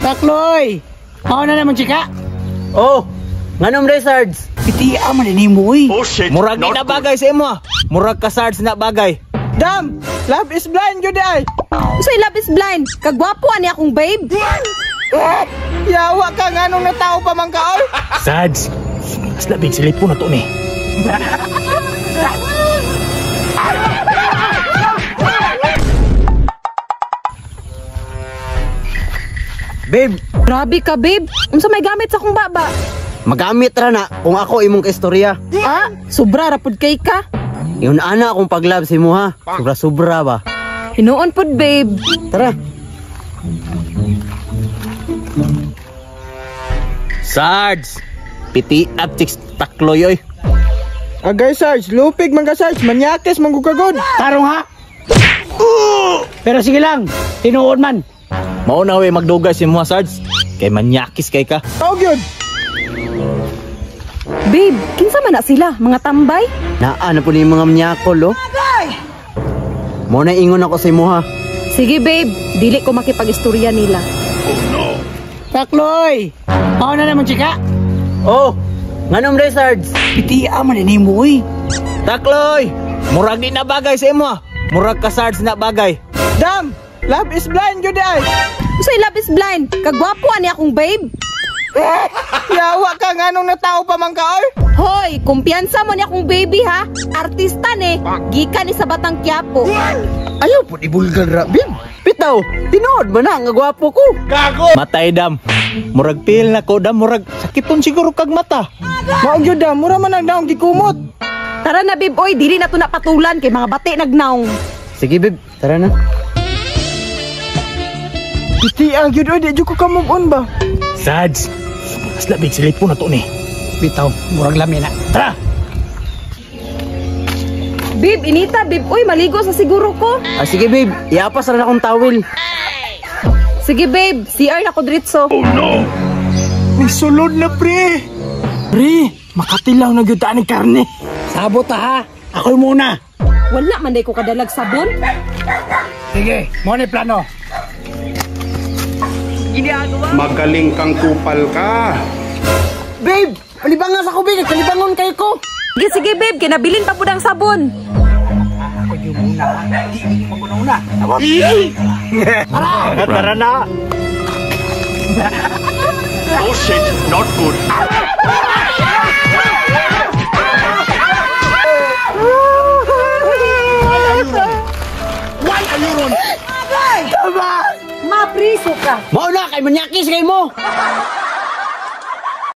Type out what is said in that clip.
Takloy! Ako na naman, chika. Oh, nganom Sards. Piti man ni mo eh. Oh shit. Murag di na bagay sa imo. Murag ka Sards na bagay. Dam! Love is blind, yun ay! Usay love is blind. Kagwapo ani akong babe. Yawa ka nga nung natao pa man ka, oy! Sards, mas labing silipon na to ni. Babe, Grabe ka, babe. Unsa may gamit sa akong baba? magamit ra na kung ako imong kaistorya. Ah, sobra rapod kay ka. Yun ana akong paglab sa imo ha. Sobra-sobra ba? Hinuon pod, babe. Tara. Sards, piti at chicks takloy oy. Agay, Sarge. Lupig man ka, Sarge. Manyakis, manggugagod. Tarong ha? Pero sige lang. Tinuod man. Mao na we magdugay si mo Sards. Kay manyakis kay ka. Tawag yun. Babe, kinsa man na sila? Mga tambay? Naa na po ni mga manyakol oh. Mo na ingon ako sa imo ha. Sige, babe. Dili ko makipag-istorya nila. Takloy! Ako na naman, chika. Oh, nganom Sards. Piti man ni mo eh. Takloy, murag di na bagay sa imo. Murag ka Sards na bagay. Dam! Love is blind, yun ay! Usay love is blind. Kagwapo ani akong babe. Yawa ka nga nung natao pa man ka, oy! Hoy, kumpiyansa mo ni akong baby ha. Artista ni. Gikan ni sa Batang Quiapo. Ayaw po di bulgar rabin. Pitaw, tinood ba na nga gwapo ko? Gago! Matay dam. Murag pil na ko dam, murag sakiton siguro kag mata. Maong yun, Dam. Mura man ang daong gikumot. Tara na, babe. Oy, dili na to napatulan kay mga bati nagnaong. Sige babe, tara na. Piti ang yun, oy. Di ko ka move on ba? Sards, mas labing silipon na to ni. Bitaw, murag lamin na. Tara! Babe, inita, babe. Uy, maligo sa siguro ko. Ah, sige babe, iapas na akong towel. Sige, babe. CR na ko diretso. May sulod na, pre. Pre, makatilaw na gyud ni karne. Sabot ha. Ako muna. Wala man day ko kadalag sabon. Sige, mo ni plano. Magaling kang kupal ka. Babe, palibangas ako, babe. Kalibangon kay ko. Sige, sige, babe. Kinabilin pa po ng sabon. Ako yung muna. Hindi mo muna. Tara na! Oh shit, not good. Mapriso ka. Mao na kay manyakis kay mo.